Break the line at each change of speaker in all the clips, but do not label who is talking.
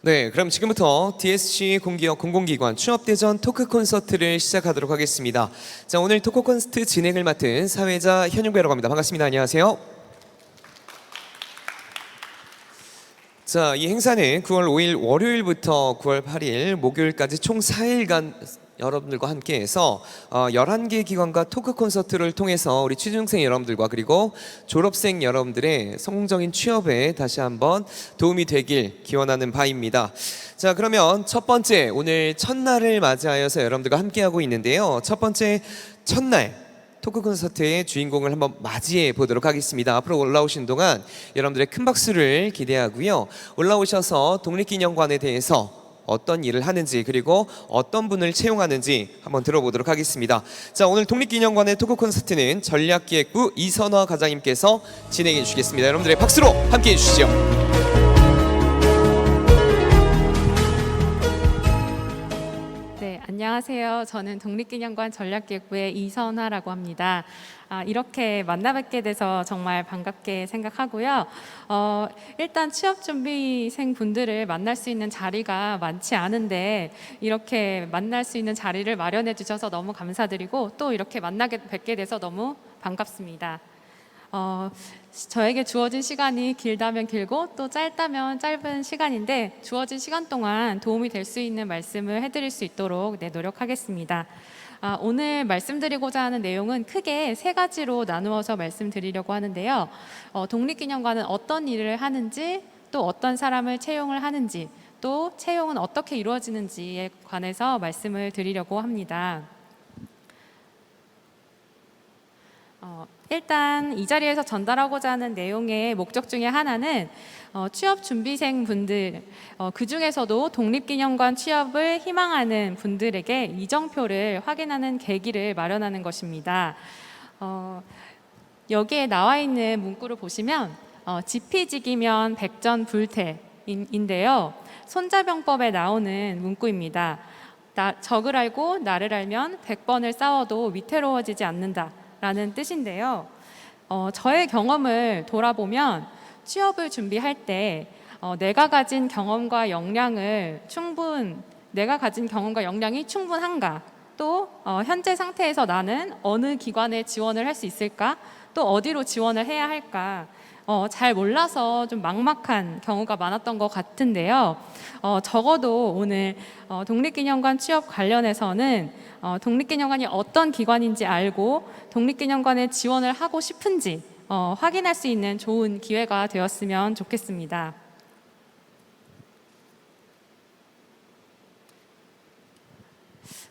네, 그럼 지금부터 DSC 공기업 공공기관 취업대전 토크 콘서트를 시작하도록 하겠습니다. 자, 오늘 토크 콘서트 진행을 맡은 사회자 현용배라고 합니다. 반갑습니다. 안녕하세요. 자, 이 행사는 9월 5일 월요일부터 9월 8일 목요일까지 총 4일간 여러분들과 함께해서 11개 기관과 토크 콘서트를 통해서 우리 취준생 여러분들과 그리고 졸업생 여러분들의 성공적인 취업에 다시 한번 도움이 되길 기원하는 바입니다. 자, 그러면 첫 번째 오늘 첫날을 맞이하여서 여러분들과 함께하고 있는데요. 첫 번째 첫날 토크 콘서트의 주인공을 한번 맞이해 보도록 하겠습니다. 앞으로 올라오신 동안 여러분들의 큰 박수를 기대하고요. 올라오셔서 독립기념관에 대해서 어떤 일을 하는지 그리고 어떤 분을 채용하는지 한번 들어보도록 하겠습니다. 자, 오늘 독립기념관의 토크 콘서트는 전략기획부 이선화 과장님께서 진행해 주시겠습니다. 여러분들의 박수로 함께해 주시죠.
네, 안녕하세요. 저는 독립기념관 전략기획부의 이선화라고 합니다. 이렇게 만나 뵙게 돼서 정말 반갑게 생각하고요. 일단 취업준비생 분들을 만날 수 있는 자리가 많지 않은데 이렇게 만날 수 있는 자리를 마련해 주셔서 너무 감사드리고 또 이렇게 뵙게 돼서 너무 반갑습니다. 저에게 주어진 시간이 길다면 길고 또 짧다면 짧은 시간인데 주어진 시간 동안 도움이 될 수 있는 말씀을 해드릴 수 있도록 노력하겠습니다. 오늘 말씀드리고자 하는 내용은 크게 세 가지로 나누어서 말씀드리려고 하는데요. 독립기념관은 어떤 일을 하는지, 또 어떤 사람을 채용을 하는지, 또 채용은 어떻게 이루어지는지에 관해서 말씀을 드리려고 합니다. 일단 이 자리에서 전달하고자 하는 내용의 목적 중에 하나는 취업 준비생 분들, 그 중에서도 독립기념관 취업을 희망하는 분들에게 이정표를 확인하는 계기를 마련하는 것입니다. 여기에 나와 있는 문구를 보시면 지피지기면 백전불태인데요. 손자병법에 나오는 문구입니다. 적을 알고 나를 알면 100번을 싸워도 위태로워지지 않는다 라는 뜻인데요. 저의 경험을 돌아보면 취업을 준비할 때 내가 가진 경험과 역량이 충분한가, 또 현재 상태에서 나는 어느 기관에 지원을 할 수 있을까, 또 어디로 지원을 해야 할까 잘 몰라서 좀 막막한 경우가 많았던 것 같은데요. 적어도 오늘 독립기념관 취업 관련해서는 독립기념관이 어떤 기관인지 알고 독립기념관에 지원을 하고 싶은지 확인할 수 있는 좋은 기회가 되었으면 좋겠습니다.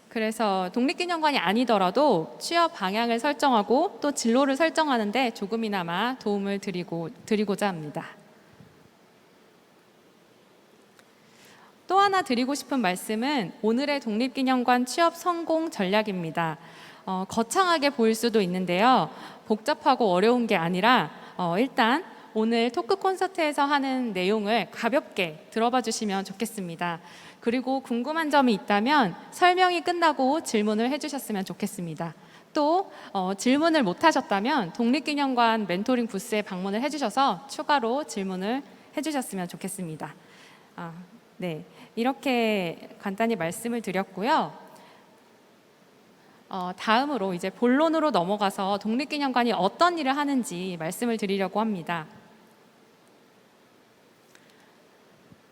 그래서 독립기념관이 아니더라도 취업 방향을 설정하고 또 진로를 설정하는데 조금이나마 도움을 드리고자 합니다. 또 하나 드리고 싶은 말씀은 오늘의 독립기념관 취업 성공 전략입니다. 거창하게 보일 수도 있는데요. 복잡하고 어려운 게 아니라 일단 오늘 토크 콘서트에서 하는 내용을 가볍게 들어봐 주시면 좋겠습니다. 그리고 궁금한 점이 있다면 설명이 끝나고 질문을 해주셨으면 좋겠습니다. 또 질문을 못 하셨다면 독립기념관 멘토링 부스에 방문을 해주셔서 추가로 질문을 해주셨으면 좋겠습니다. 네, 이렇게 간단히 말씀을 드렸고요. 다음으로 이제 본론으로 넘어가서 독립기념관이 어떤 일을 하는지 말씀을 드리려고 합니다.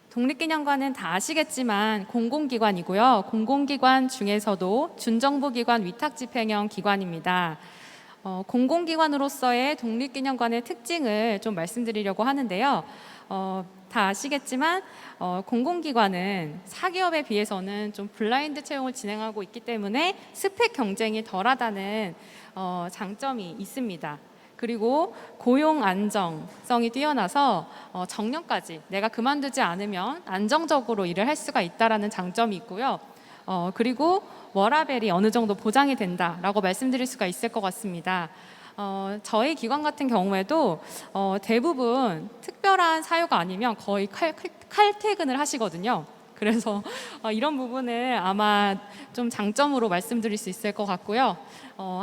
독립기념관은 다 아시겠지만 공공기관이고요. 공공기관 중에서도 준정부기관 위탁집행형 기관입니다. 공공기관으로서의 독립기념관의 특징을 좀 말씀드리려고 하는데요. 다 아시겠지만 공공기관은 사기업에 비해서는 좀 블라인드 채용을 진행하고 있기 때문에 스펙 경쟁이 덜하다는 장점이 있습니다. 그리고 고용 안정성이 뛰어나서 정년까지 내가 그만두지 않으면 안정적으로 일을 할 수가 있다라는 장점이 있고요. 그리고 워라밸이 어느 정도 보장이 된다라고 말씀드릴 수가 있을 것 같습니다. 저희 기관 같은 경우에도 대부분 특별한 사유가 아니면 거의 칼퇴근을 하시거든요. 그래서 이런 부분을 아마 좀 장점으로 말씀드릴 수 있을 것 같고요.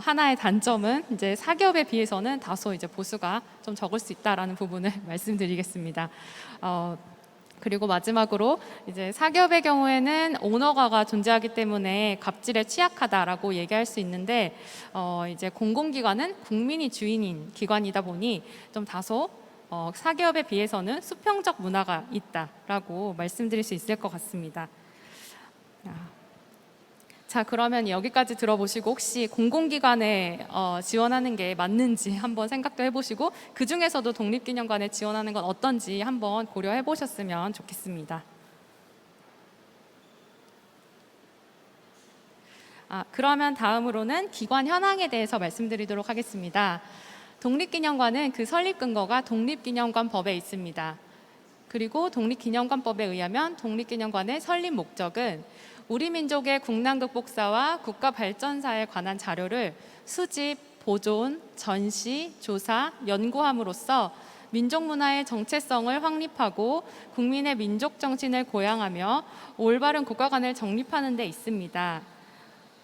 하나의 단점은 이제 사기업에 비해서는 다소 이제 보수가 좀 적을 수 있다라는 부분을 말씀드리겠습니다. 그리고 마지막으로 이제 사기업의 경우에는 오너가가 존재하기 때문에 갑질에 취약하다라고 얘기할 수 있는데 이제 공공기관은 국민이 주인인 기관이다 보니 좀 다소 사기업에 비해서는 수평적 문화가 있다라고 말씀드릴 수 있을 것 같습니다. 자, 그러면 여기까지 들어보시고 혹시 공공기관에 지원하는 게 맞는지 한번 생각도 해보시고 그 중에서도 독립기념관에 지원하는 건 어떤지 한번 고려해 보셨으면 좋겠습니다. 그러면 다음으로는 기관 현황에 대해서 말씀드리도록 하겠습니다. 독립기념관은 그 설립 근거가 독립기념관법에 있습니다. 그리고 독립기념관법에 의하면 독립기념관의 설립 목적은 우리 민족의 국난 극복사와 국가 발전사에 관한 자료를 수집, 보존, 전시, 조사, 연구함으로써 민족 문화의 정체성을 확립하고 국민의 민족 정신을 고양하며 올바른 국가관을 정립하는 데 있습니다.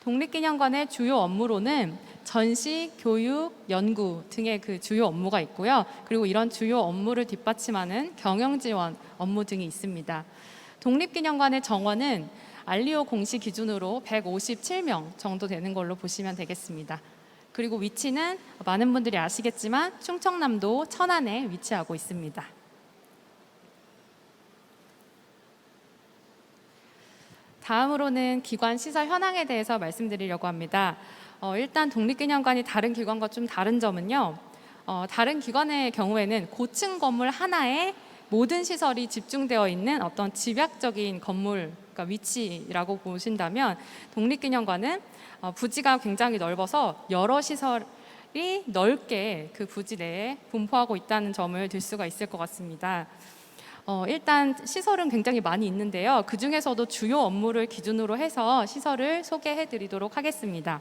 독립기념관의 주요 업무로는 전시, 교육, 연구 등의 그 주요 업무가 있고요. 그리고 이런 주요 업무를 뒷받침하는 경영지원 업무 등이 있습니다. 독립기념관의 정원은 알리오 공시 기준으로 157명 정도 되는 걸로 보시면 되겠습니다. 그리고 위치는 많은 분들이 아시겠지만 충청남도 천안에 위치하고 있습니다. 다음으로는 기관 시설 현황에 대해서 말씀드리려고 합니다. 일단 독립기념관이 다른 기관과 좀 다른 점은요. 다른 기관의 경우에는 고층 건물 하나에 모든 시설이 집중되어 있는 어떤 집약적인 건물, 그러니까 위치라고 보신다면 독립기념관은 부지가 굉장히 넓어서 여러 시설이 넓게 그 부지 내에 분포하고 있다는 점을 들 수가 있을 것 같습니다. 일단 시설은 굉장히 많이 있는데요. 그 중에서도 주요 업무를 기준으로 해서 시설을 소개해 드리도록 하겠습니다.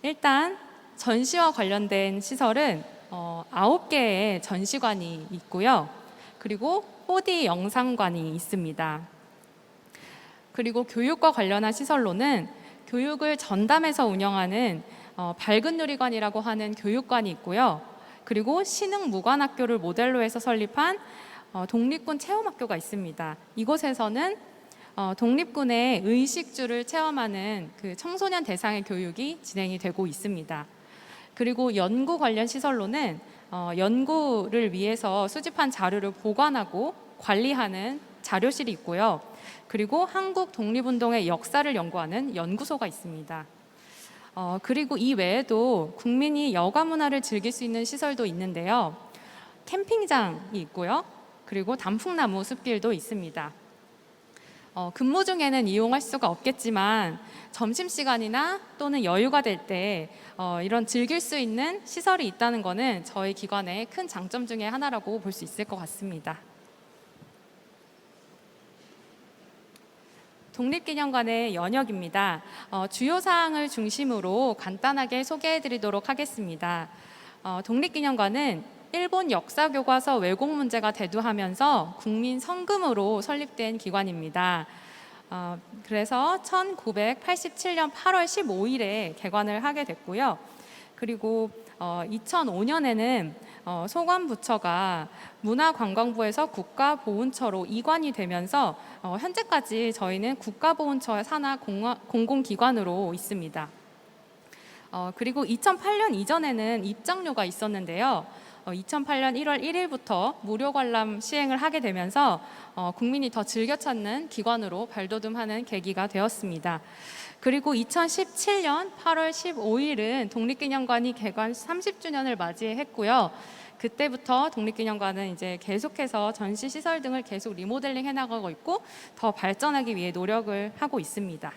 일단 전시와 관련된 시설은 9개의 전시관이 있고요. 그리고 4D 영상관이 있습니다. 그리고 교육과 관련한 시설로는 교육을 전담해서 운영하는 밝은 누리관이라고 하는 교육관이 있고요. 그리고 신흥무관학교를 모델로 해서 설립한 독립군 체험학교가 있습니다. 이곳에서는 독립군의 의식주를 체험하는 그 청소년 대상의 교육이 진행이 되고 있습니다. 그리고 연구 관련 시설로는 연구를 위해서 수집한 자료를 보관하고 관리하는 자료실이 있고요. 그리고 한국 독립운동의 역사를 연구하는 연구소가 있습니다. 그리고 이 외에도 국민이 여가 문화를 즐길 수 있는 시설도 있는데요. 캠핑장이 있고요. 그리고 단풍나무 숲길도 있습니다. 근무 중에는 이용할 수가 없겠지만 점심시간이나 또는 여유가 될 때 이런 즐길 수 있는 시설이 있다는 것은 저희 기관의 큰 장점 중에 하나라고 볼 수 있을 것 같습니다. 독립기념관의 연역입니다. 주요 사항을 중심으로 간단하게 소개해 드리도록 하겠습니다. 독립기념관은 일본 역사교과서 왜곡 문제가 대두하면서 국민 성금으로 설립된 기관입니다. 그래서 1987년 8월 15일에 개관을 하게 됐고요. 그리고 2005년에는 소관부처가 문화관광부에서 국가보훈처로 이관이 되면서 현재까지 저희는 국가보훈처 산하 공공기관으로 있습니다. 그리고 2008년 이전에는 입장료가 있었는데요. 2008년 1월 1일부터 무료 관람 시행을 하게 되면서 국민이 더 즐겨 찾는 기관으로 발돋움하는 계기가 되었습니다. 그리고 2017년 8월 15일은 독립기념관이 개관 30주년을 맞이했고요. 그때부터 독립기념관은 이제 계속해서 전시 시설 등을 계속 리모델링 해나가고 있고 더 발전하기 위해 노력을 하고 있습니다.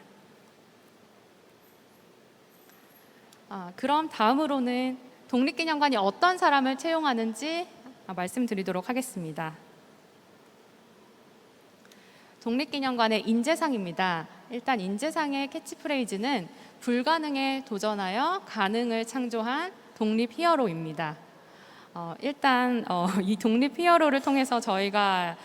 그럼 다음으로는 독립기념관이 어떤 사람을 채용하는지 말씀드리도록 하겠습니다. 독립기념관의 인재상입니다. 일단 인재상의 캐치프레이즈는 불가능에 도전하여 가능을 창조한 독립 히어로입니다. 일단 이 독립 히어로를 통해서 저희가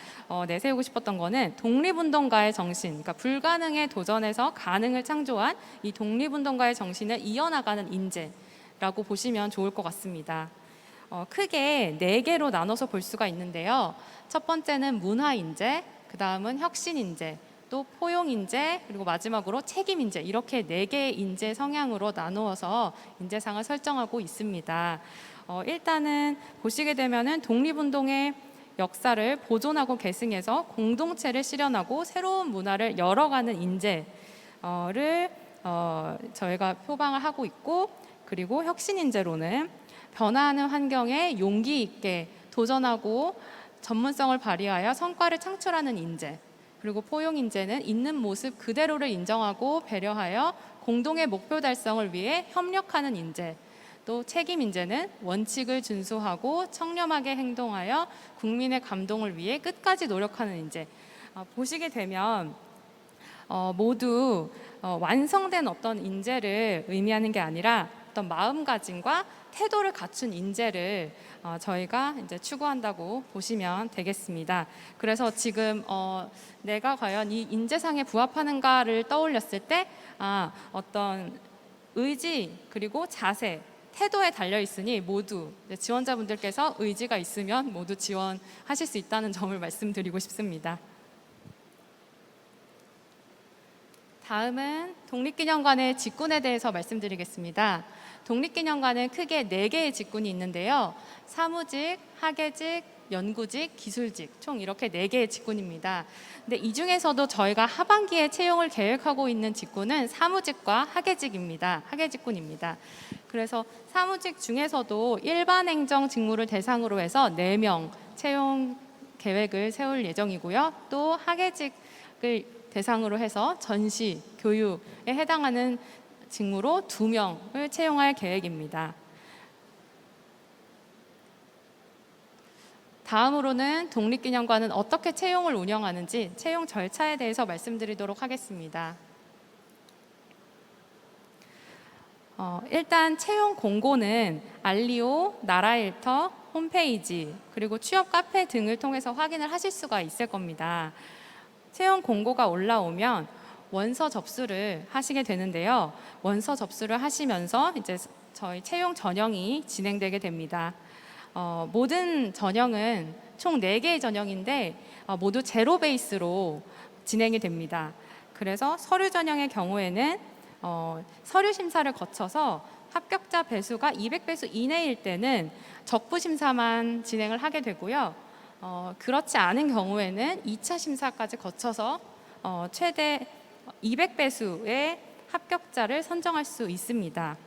내세우고 싶었던 거는 독립운동가의 정신, 그러니까 불가능에 도전해서 가능을 창조한 이 독립운동가의 정신을 이어나가는 인재라고 보시면 좋을 것 같습니다. 크게 4개로 나눠서 볼 수가 있는데요. 첫 번째는 문화인재, 그 다음은 혁신 인재, 또 포용 인재, 그리고 마지막으로 책임 인재, 이렇게 4개의 인재 성향으로 나누어서 인재상을 설정하고 있습니다. 일단은 보시게 되면은 독립운동의 역사를 보존하고 계승해서 공동체를 실현하고 새로운 문화를 열어가는 인재를 저희가 표방을 하고 있고, 그리고 혁신 인재로는 변화하는 환경에 용기 있게 도전하고 전문성을 발휘하여 성과를 창출하는 인재, 그리고 포용 인재는 있는 모습 그대로를 인정하고 배려하여 공동의 목표 달성을 위해 협력하는 인재, 또 책임 인재는 원칙을 준수하고 청렴하게 행동하여 국민의 감동을 위해 끝까지 노력하는 인재. 보시게 되면 모두 완성된 어떤 인재를 의미하는 게 아니라 어떤 마음가짐과 태도를 갖춘 인재를 저희가 이제 추구한다고 보시면 되겠습니다. 그래서 지금 내가 과연 이 인재상에 부합하는가를 떠올렸을 때 어떤 의지 그리고 자세, 태도에 달려 있으니 모두 지원자분들께서 의지가 있으면 모두 지원하실 수 있다는 점을 말씀드리고 싶습니다. 다음은 독립기념관의 직군에 대해서 말씀드리겠습니다. 독립기념관은 크게 4개의 직군이 있는데요. 사무직, 학예직, 연구직, 기술직, 총 이렇게 4개의 직군입니다. 근데 이 중에서도 저희가 하반기에 채용을 계획하고 있는 직군은 사무직과 학예직입니다. 학예직군입니다. 그래서 사무직 중에서도 일반 행정 직무를 대상으로 해서 4명 채용 계획을 세울 예정이고요. 또 학예직을 대상으로 해서 전시, 교육에 해당하는 직무로 2명을 채용할 계획입니다. 다음으로는 독립기념관은 어떻게 채용을 운영하는지 채용 절차에 대해서 말씀드리도록 하겠습니다. 일단 채용 공고는 알리오, 나라일터, 홈페이지, 그리고 취업 카페 등을 통해서 확인을 하실 수가 있을 겁니다. 채용 공고가 올라오면 원서 접수를 하시게 되는데요. 원서 접수를 하시면서 이제 저희 채용 전형이 진행되게 됩니다. 모든 전형은 총 4개의 전형인데 모두 제로 베이스로 진행이 됩니다. 그래서 서류 전형의 경우에는 서류 심사를 거쳐서 합격자 배수가 200배수 이내일 때는 적부 심사만 진행을 하게 되고요. 그렇지 않은 경우에는 2차 심사까지 거쳐서 최대 200배수의 합격자를 선정할 수 있습니다.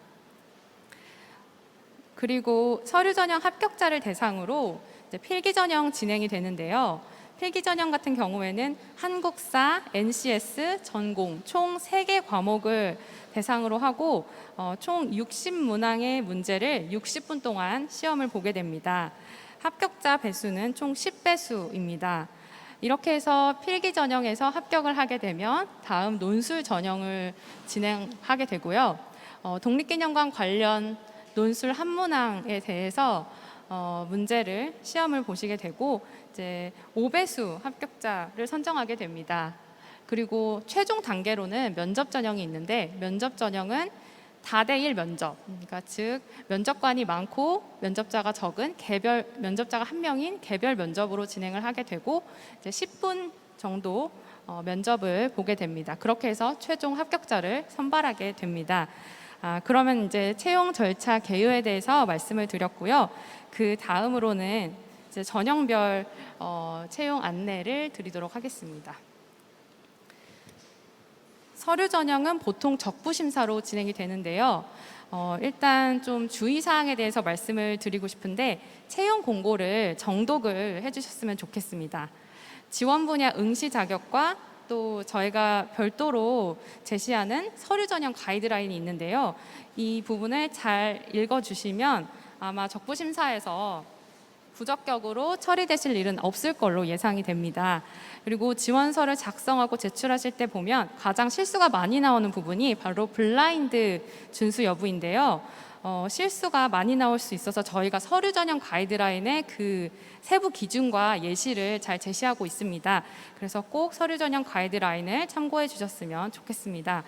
그리고 서류 전형 합격자를 대상으로 이제 필기 전형 진행이 되는데요. 필기 전형 같은 경우에는 한국사, NCS, 전공 총 3개 과목을 대상으로 하고 총 60문항의 문제를 60분 동안 시험을 보게 됩니다. 합격자 배수는 총 10배수입니다. 이렇게 해서 필기 전형에서 합격을 하게 되면 다음 논술 전형을 진행하게 되고요. 독립기념관 관련 논술 한 문항에 대해서 문제를 시험을 보시게 되고 이제 5배수 합격자를 선정하게 됩니다. 그리고 최종 단계로는 면접 전형이 있는데 면접 전형은 다대일 면접, 그러니까 즉 면접관이 많고 면접자가 적은 개별 면접자가 1명인 개별 면접으로 진행을 하게 되고 이제 10분 정도 면접을 보게 됩니다. 그렇게 해서 최종 합격자를 선발하게 됩니다. 그러면 이제 채용 절차 개요에 대해서 말씀을 드렸고요. 그 다음으로는 이제 전형별 채용 안내를 드리도록 하겠습니다. 서류 전형은 보통 적부 심사로 진행이 되는데요. 일단 좀 주의사항에 대해서 말씀을 드리고 싶은데 채용 공고를 정독을 해주셨으면 좋겠습니다. 지원 분야 응시 자격과 또 저희가 별도로 제시하는 서류 전형 가이드라인이 있는데요. 이 부분을 잘 읽어주시면 아마 적부 심사에서 부적격으로 처리되실 일은 없을 걸로 예상이 됩니다. 그리고 지원서를 작성하고 제출하실 때 보면 가장 실수가 많이 나오는 부분이 바로 블라인드 준수 여부인데요. 실수가 많이 나올 수 있어서 저희가 서류 전형 가이드라인에 그 세부 기준과 예시를 잘 제시하고 있습니다. 그래서 꼭 서류 전형 가이드라인을 참고해 주셨으면 좋겠습니다.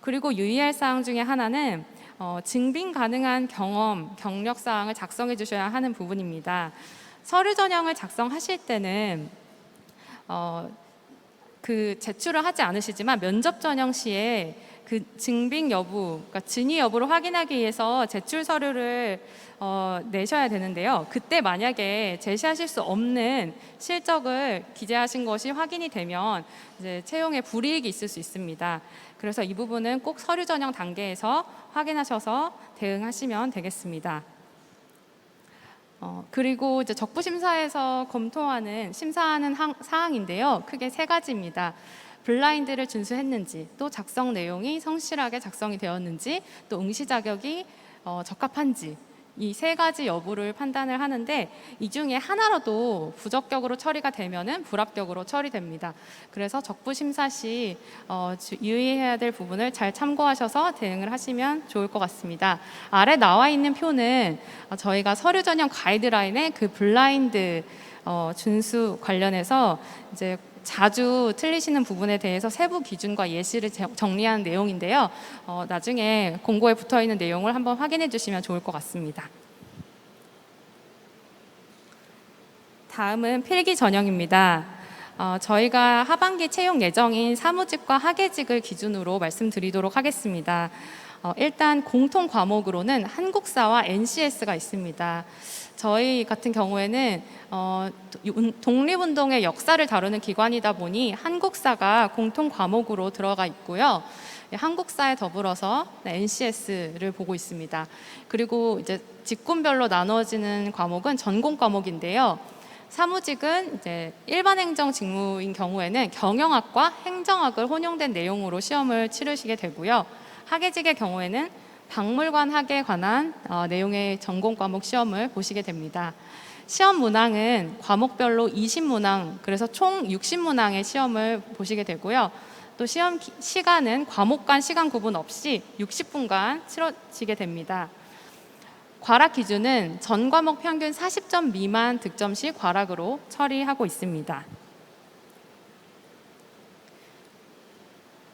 그리고 유의할 사항 중에 하나는 증빙 가능한 경험, 경력 사항을 작성해 주셔야 하는 부분입니다. 서류 전형을 작성하실 때는 그 제출을 하지 않으시지만 면접 전형 시에 그 증빙 여부, 그러니까 진위 여부를 확인하기 위해서 제출 서류를 내셔야 되는데요. 그때 만약에 제시하실 수 없는 실적을 기재하신 것이 확인이 되면 이제 채용에 불이익이 있을 수 있습니다. 그래서 이 부분은 꼭 서류 전형 단계에서 확인하셔서 대응하시면 되겠습니다. 그리고 이제 적부심사에서 검토하는 심사하는 사항인데요. 크게 세 가지입니다. 블라인드를 준수했는지, 또 작성 내용이 성실하게 작성이 되었는지, 또 응시 자격이 적합한지, 이 세 가지 여부를 판단을 하는데 이 중에 하나라도 부적격으로 처리가 되면은 불합격으로 처리됩니다. 그래서 적부심사 시 유의해야 될 부분을 잘 참고하셔서 대응을 하시면 좋을 것 같습니다. 아래 나와 있는 표는 저희가 서류 전형 가이드라인의 그 블라인드 준수 관련해서 이제 자주 틀리시는 부분에 대해서 세부 기준과 예시를 정리한 내용인데요. 나중에 공고에 붙어 있는 내용을 한번 확인해 주시면 좋을 것 같습니다. 다음은 필기 전형입니다. 저희가 하반기 채용 예정인 사무직과 학예직을 기준으로 말씀드리도록 하겠습니다. 일단 공통 과목으로는 한국사와 NCS가 있습니다. 저희 같은 경우에는 독립운동의 역사를 다루는 기관이다 보니 한국사가 공통 과목으로 들어가 있고요. 한국사에 더불어서 NCS를 보고 있습니다. 그리고 이제 직군별로 나눠지는 과목은 전공 과목인데요. 사무직은 이제 일반 행정 직무인 경우에는 경영학과 행정학을 혼용된 내용으로 시험을 치르시게 되고요. 학예직의 경우에는 박물관 학에 관한 내용의 전공 과목 시험을 보시게 됩니다. 시험 문항은 과목별로 20문항, 그래서 총 60문항의 시험을 보시게 되고요. 또 시험 시간은 과목 간 시간 구분 없이 60분간 치러지게 됩니다. 과락 기준은 전 과목 평균 40점 미만 득점 시 과락으로 처리하고 있습니다.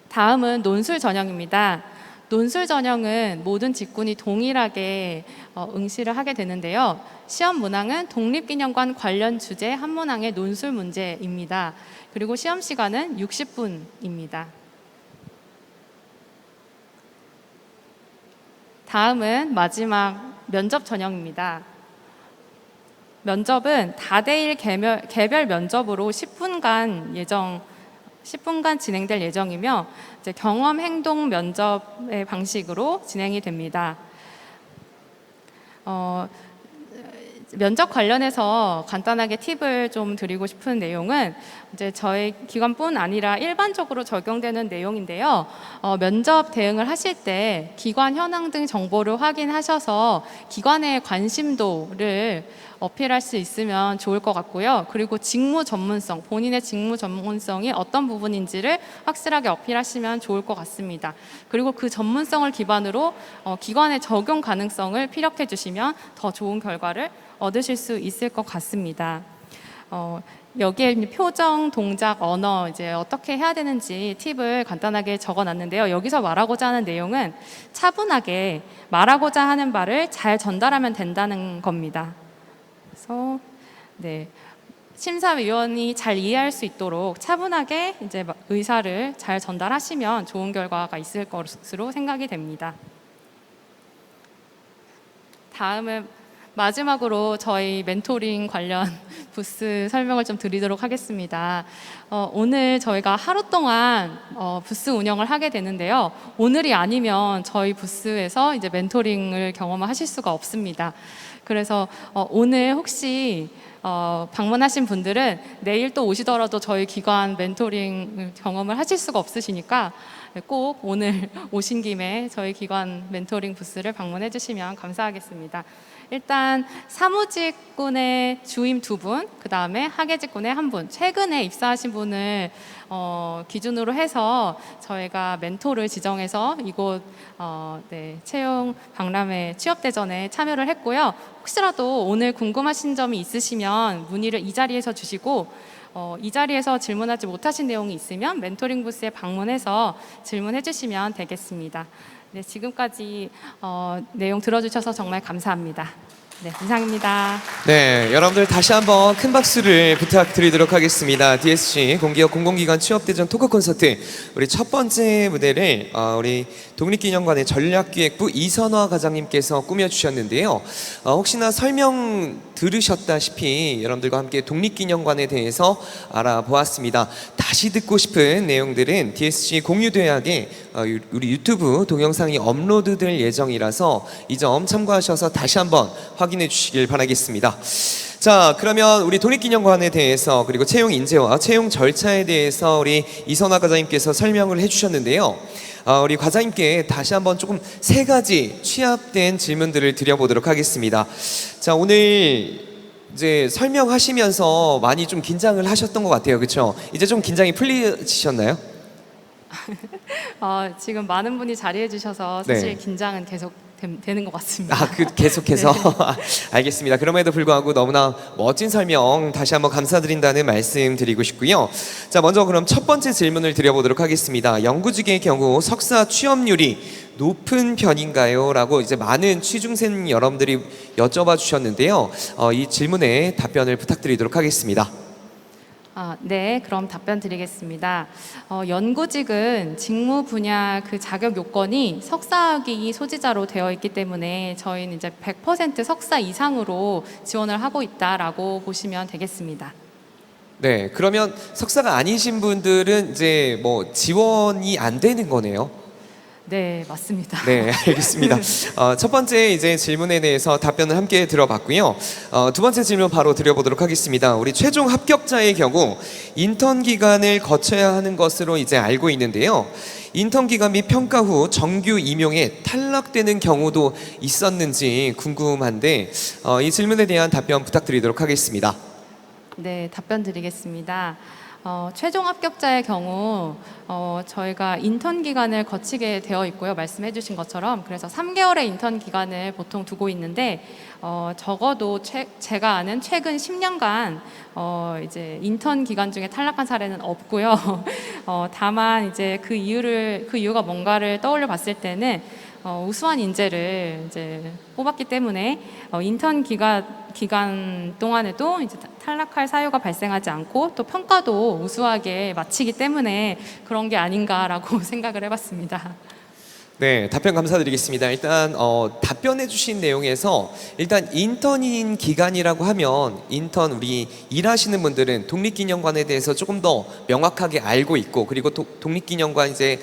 다음은 논술 전형입니다. 논술 전형은 모든 직군이 동일하게 응시를 하게 되는데요. 시험 문항은 독립기념관 관련 주제 한 문항의 논술 문제입니다. 그리고 시험 시간은 60분입니다. 다음은 마지막 면접 전형입니다. 면접은 다대일 개별 면접으로 10분간 진행될 예정이며 이제 경험 행동 면접의 방식으로 진행이 됩니다. 면접 관련해서 간단하게 팁을 좀 드리고 싶은 내용은 이제 저희 기관뿐 아니라 일반적으로 적용되는 내용인데요. 면접 대응을 하실 때 기관 현황 등 정보를 확인하셔서 기관의 관심도를 어필할 수 있으면 좋을 것 같고요. 그리고 직무 전문성, 본인의 직무 전문성이 어떤 부분인지를 확실하게 어필하시면 좋을 것 같습니다. 그리고 그 전문성을 기반으로 기관의 적용 가능성을 피력해 주시면 더 좋은 결과를 얻으실 수 있을 것 같습니다. 여기에 표정, 동작, 언어 이제 어떻게 해야 되는지 팁을 간단하게 적어놨는데요. 여기서 말하고자 하는 내용은 차분하게 말하고자 하는 바를 잘 전달하면 된다는 겁니다. 그래서 심사위원이 잘 이해할 수 있도록 차분하게 이제 의사를 잘 전달하시면 좋은 결과가 있을 것으로 생각이 됩니다. 다음은 마지막으로 저희 멘토링 관련 부스 설명을 좀 드리도록 하겠습니다. 오늘 저희가 하루 동안 부스 운영을 하게 되는데요. 오늘이 아니면 저희 부스에서 이제 멘토링을 경험하실 수가 없습니다. 그래서 오늘 혹시 방문하신 분들은 내일 또 오시더라도 저희 기관 멘토링 경험을 하실 수가 없으시니까 꼭 오늘 오신 김에 저희 기관 멘토링 부스를 방문해 주시면 감사하겠습니다. 일단 사무직군의 주임 2분, 그 다음에 학예직군의 1분, 최근에 입사하신 분을 기준으로 해서 저희가 멘토를 지정해서 이곳 채용 박람회 취업대전에 참여를 했고요. 혹시라도 오늘 궁금하신 점이 있으시면 문의를 이 자리에서 주시고 이 자리에서 질문하지 못하신 내용이 있으면 멘토링 부스에 방문해서 질문해 주시면 되겠습니다. 네, 지금까지 내용 들어주셔서 정말 감사합니다. 네, 이상입니다.
네, 여러분들 다시 한번 큰 박수를 부탁드리도록 하겠습니다. DSC 공기업 공공기관 취업대전 토크 콘서트 우리 첫 번째 무대를 우리 독립기념관의 전략기획부 이선화 과장님께서 꾸며주셨는데요. 혹시나 설명 들으셨다시피 여러분들과 함께 독립기념관에 대해서 알아보았습니다. 다시 듣고 싶은 내용들은 DSC 공유대학에 우리 유튜브 동영상이 업로드될 예정이라서 이 점 참고하셔서 다시 한번 확인해 주시길 바라겠습니다. 자, 그러면 우리 독립기념관에 대해서 그리고 채용 인재와 채용 절차에 대해서 우리 이선화 과장님께서 설명을 해주셨는데요. 우리 과장님께 다시 한번 조금 세 가지 취합된 질문들을 드려보도록 하겠습니다. 자, 오늘 이제 설명하시면서 많이 좀 긴장을 하셨던 것 같아요, 그렇죠? 이제 좀 긴장이 풀리셨나요?
지금 많은 분이 자리해 주셔서 사실
네.
긴장은 계속 되는 것 같습니다.
계속해서 알겠습니다. 그럼에도 불구하고 너무나 멋진 설명 다시 한번 감사드린다는 말씀 드리고 싶고요. 자, 먼저 그럼 첫 번째 질문을 드려보도록 하겠습니다. 연구직의 경우 석사 취업률이 높은 편인가요? 라고 이제 많은 취중생 여러분들이 여쭤봐 주셨는데요. 이 질문에 답변을 부탁드리도록 하겠습니다.
네, 그럼 답변 드리겠습니다. 연구직은 직무 분야 그 자격 요건이 석사학위 소지자로 되어 있기 때문에 저희는 이제 100% 석사 이상으로 지원을 하고 있다라고 보시면 되겠습니다.
네, 그러면 석사가 아니신 분들은 이제 뭐 지원이 안 되는 거네요.
네, 맞습니다.
네, 알겠습니다. 첫 번째 이제 질문에 대해서 답변을 함께 들어봤고요. 두 번째 질문 바로 드려보도록 하겠습니다. 우리 최종 합격자의 경우 인턴 기간을 거쳐야 하는 것으로 이제 알고 있는데요. 인턴 기간 및 평가 후 정규 임용에 탈락되는 경우도 있었는지 궁금한데 이 질문에 대한 답변 부탁드리도록 하겠습니다.
네, 답변 드리겠습니다. 최종 합격자의 경우 저희가 인턴 기간을 거치게 되어 있고요. 말씀해 주신 것처럼 그래서 3개월의 인턴 기간을 보통 두고 있는데 적어도 제가 아는 최근 10년간 이제 인턴 기간 중에 탈락한 사례는 없고요. 다만 이제 그 이유가 뭔가를 떠올려 봤을 때는 우수한 인재를 이제 뽑았기 때문에 인턴 기간 동안에도 이제 탈락할 사유가 발생하지 않고 또 평가도 우수하게 마치기 때문에 그런 게 아닌가라고 생각을 해봤습니다.
네, 답변 감사드리겠습니다. 일단 답변해 주신 내용에서 일단 인턴인 기간이라고 하면 인턴 우리 일하시는 분들은 독립기념관에 대해서 조금 더 명확하게 알고 있고 그리고 독립기념관 이제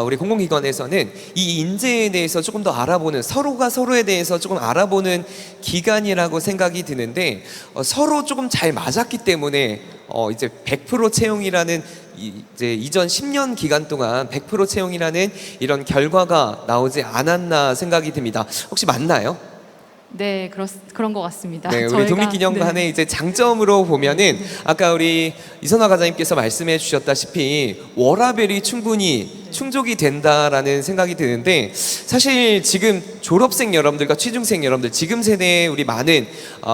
우리 공공기관에서는 이 인재에 대해서 조금 더 알아보는 서로가 서로에 대해서 조금 알아보는 기간이라고 생각이 드는데 서로 조금 잘 맞았기 때문에 이제 100% 채용이라는 이제 이전 10년 기간 동안 100% 채용이라는 이런 결과가 나오지 않았나 생각이 듭니다. 혹시 맞나요?
네, 그런 것 같습니다.
네, 우리 독립기념관의 이제 장점으로 보면은 아까 우리 이선화 과장님께서 말씀해 주셨다시피 워라밸이 충분히 충족이 된다라는 생각이 드는데 사실 지금 졸업생 여러분들과 취중생 여러분들 지금 세대의 우리 많은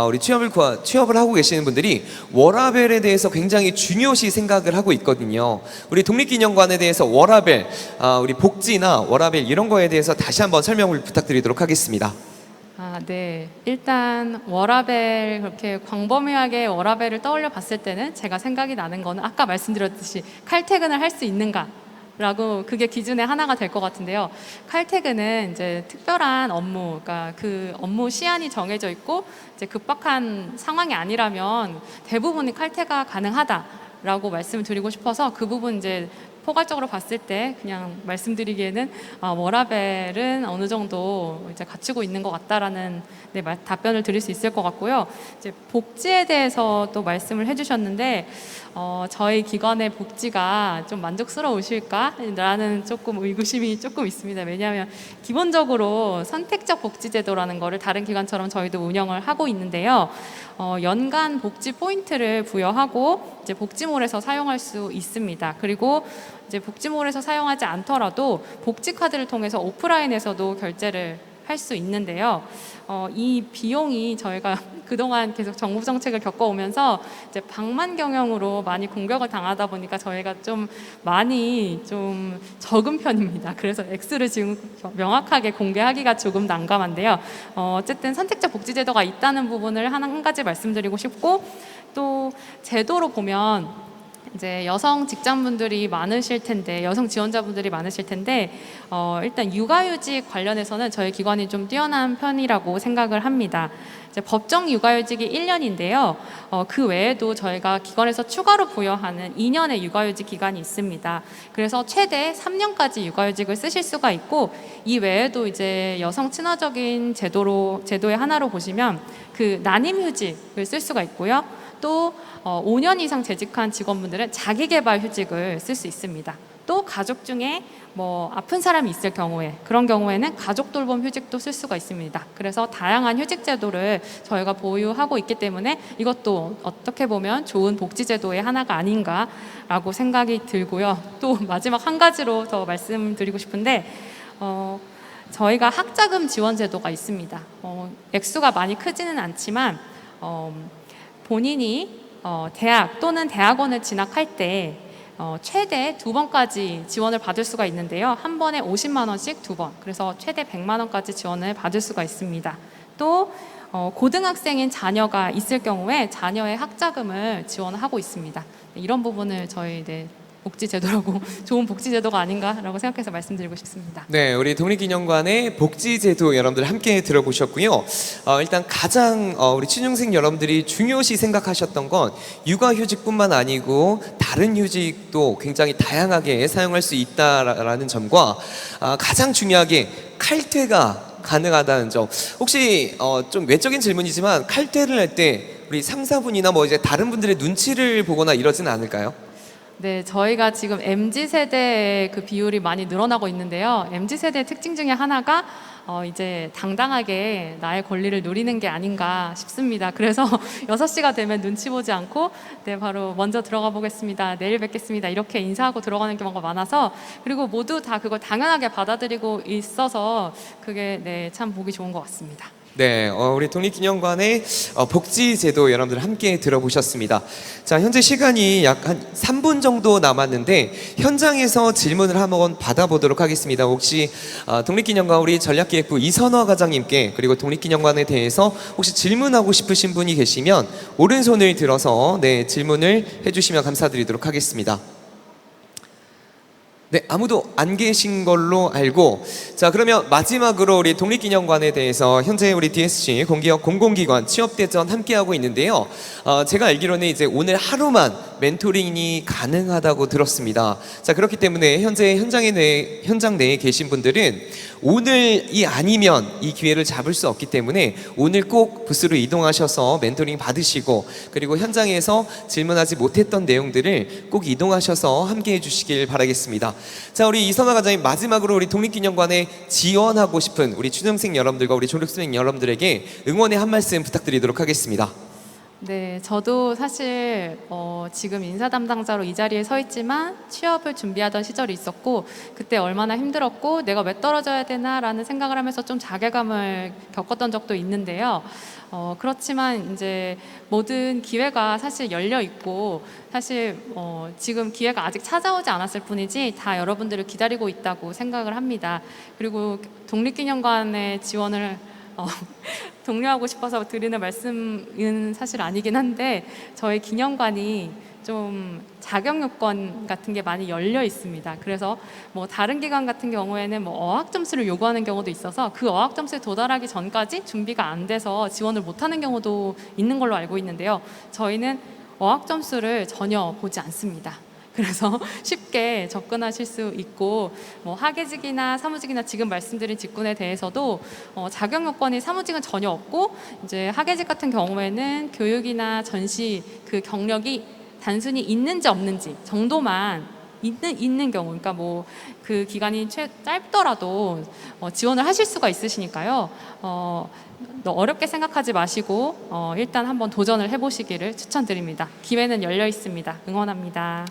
우리 취업을 하고 계시는 분들이 워라밸에 대해서 굉장히 중요시 생각을 하고 있거든요. 우리 독립기념관에 대해서 워라밸, 우리 복지나 워라밸 이런 거에 대해서 다시 한번 설명을 부탁드리도록 하겠습니다.
네. 일단 워라밸 그렇게 광범위하게 워라밸을 떠올려 봤을 때는 제가 생각이 나는 거는 아까 말씀드렸듯이 칼퇴근을 할 수 있는가? 라고 그게 기준의 하나가 될 것 같은데요. 칼퇴근은 이제 특별한 업무, 그러니까 그 업무 시한이 정해져 있고 이제 급박한 상황이 아니라면 대부분이 칼퇴가 가능하다라고 말씀을 드리고 싶어서 그 부분 이제 포괄적으로 봤을 때 그냥 말씀드리기에는 워라밸은 어느 정도 이제 갖추고 있는 것 같다라는 답변을 드릴 수 있을 것 같고요. 이제 복지에 대해서 또 말씀을 해주셨는데 저희 기관의 복지가 좀 만족스러우실까라는 조금 의구심이 조금 있습니다. 왜냐하면 기본적으로 선택적 복지제도라는 거를 다른 기관처럼 저희도 운영을 하고 있는데요. 연간 복지 포인트를 부여하고 이제 복지몰에서 사용할 수 있습니다. 그리고 이제 복지몰에서 사용하지 않더라도 복지 카드를 통해서 오프라인에서도 결제를 할 수 있는데요. 이 비용이 저희가 그동안 계속 정부 정책을 겪어오면서 이제 방만 경영으로 많이 공격을 당하다 보니까 저희가 좀 많이 좀 적은 편입니다. 그래서 액수를 지금 명확하게 공개하기가 조금 난감한데요. 어쨌든 선택적 복지제도가 있다는 부분을 한 가지 말씀드리고 싶고, 또 제도로 보면 이제 여성 직장분들이 많으실 텐데, 여성 지원자분들이 많으실 텐데, 일단 육아휴직 관련해서는 저희 기관이 좀 뛰어난 편이라고 생각을 합니다. 이제 법정 육아휴직이 1년인데요. 그 외에도 저희가 기관에서 추가로 부여하는 2년의 육아휴직 기간이 있습니다. 그래서 최대 3년까지 육아휴직을 쓰실 수가 있고, 이 외에도 이제 여성 친화적인 제도의 하나로 보시면 그 난임휴직을 쓸 수가 있고요. 또 5년 이상 재직한 직원분들은 자기개발 휴직을 쓸 수 있습니다. 또 가족 중에 뭐 아픈 사람이 있을 경우에, 그런 경우에는 가족 돌봄 휴직도 쓸 수가 있습니다. 그래서 다양한 휴직 제도를 저희가 보유하고 있기 때문에 이것도 어떻게 보면 좋은 복지 제도의 하나가 아닌가라고 생각이 들고요. 또 마지막 한 가지로 더 말씀드리고 싶은데, 저희가 학자금 지원 제도가 있습니다. 액수가 많이 크지는 않지만 본인이 대학 또는 대학원을 진학할 때 최대 2번까지 지원을 받을 수가 있는데요. 한 번에 50만 원씩 2번, 그래서 최대 100만 원까지 지원을 받을 수가 있습니다. 또 고등학생인 자녀가 있을 경우에 자녀의 학자금을 지원하고 있습니다. 이런 부분을 저희 복지제도라고 좋은 복지제도가 아닌가라고 생각해서 말씀드리고 싶습니다.
네, 우리 독립기념관의 복지제도 여러분들 함께 들어보셨고요. 일단 가장 우리 취준생 여러분들이 중요시 생각하셨던 건 육아휴직뿐만 아니고 다른 휴직도 굉장히 다양하게 사용할 수 있다라는 점과 가장 중요하게 칼퇴가 가능하다는 점. 혹시 좀 외적인 질문이지만 칼퇴를 할 때 우리 상사분이나 뭐 이제 다른 분들의 눈치를 보거나 이러진 않을까요?
네, 저희가 지금 MZ세대의 그 비율이 많이 늘어나고 있는데요. MZ세대의 특징 중에 하나가 이제 당당하게 나의 권리를 누리는 게 아닌가 싶습니다. 그래서 6시가 되면 눈치 보지 않고 네, 바로 먼저 들어가 보겠습니다. 내일 뵙겠습니다. 이렇게 인사하고 들어가는 경우가 많아서, 그리고 모두 다 그걸 당연하게 받아들이고 있어서 그게 네, 참 보기 좋은 것 같습니다.
네, 우리 독립기념관의 복지제도 여러분들 함께 들어보셨습니다. 자, 현재 시간이 약 한 3분 정도 남았는데 현장에서 질문을 한번 받아보도록 하겠습니다. 혹시 독립기념관 우리 전략기획부 이선화 과장님께, 그리고 독립기념관에 대해서 혹시 질문하고 싶으신 분이 계시면 오른손을 들어서 네, 질문을 해주시면 감사드리도록 하겠습니다. 네, 아무도 안 계신 걸로 알고, 자, 그러면 마지막으로 우리 독립기념관에 대해서 현재 우리 DSC 공기업 공공기관 취업대전 함께하고 있는데요. 제가 알기로는 이제 오늘 하루만 멘토링이 가능하다고 들었습니다. 자, 그렇기 때문에 현재 현장 내에 계신 분들은 오늘이 아니면 이 기회를 잡을 수 없기 때문에 오늘 꼭 부스로 이동하셔서 멘토링 받으시고, 그리고 현장에서 질문하지 못했던 내용들을 꼭 이동하셔서 함께 해주시길 바라겠습니다. 자, 우리 이선화 과장님, 마지막으로 우리 독립기념관에 지원하고 싶은 우리 취준생 여러분들과 우리 졸업생 여러분들에게 응원의 한 말씀 부탁드리도록 하겠습니다.
네, 저도 사실 지금 인사 담당자로 이 자리에 서 있지만 취업을 준비하던 시절이 있었고, 그때 얼마나 힘들었고 내가 왜 떨어져야 되나라는 생각을 하면서 좀 자괴감을 겪었던 적도 있는데요. 그렇지만 이제 모든 기회가 사실 열려 있고, 사실 지금 기회가 아직 찾아오지 않았을 뿐이지 다 여러분들을 기다리고 있다고 생각을 합니다. 그리고 독립기념관에 지원을 독려하고 싶어서 드리는 말씀은 사실 아니긴 한데, 저희 기념관이 좀 자격 요건 같은 게 많이 열려 있습니다. 그래서 뭐 다른 기관 같은 경우에는 뭐 어학 점수를 요구하는 경우도 있어서 그 어학 점수에 도달하기 전까지 준비가 안 돼서 지원을 못하는 경우도 있는 걸로 알고 있는데요. 저희는 어학 점수를 전혀 보지 않습니다. 그래서 쉽게 접근하실 수 있고, 뭐 학예직이나 사무직이나 지금 말씀드린 직군에 대해서도 자격 요건이 사무직은 전혀 없고, 이제 학예직 같은 경우에는 교육이나 전시 그 경력이 단순히 있는지 없는지 정도만 있는 경우, 그러니까 뭐 그 기간이 짧더라도 지원을 하실 수가 있으시니까요. 어렵게 생각하지 마시고 일단 한번 도전을 해보시기를 추천드립니다. 기회는 열려 있습니다. 응원합니다.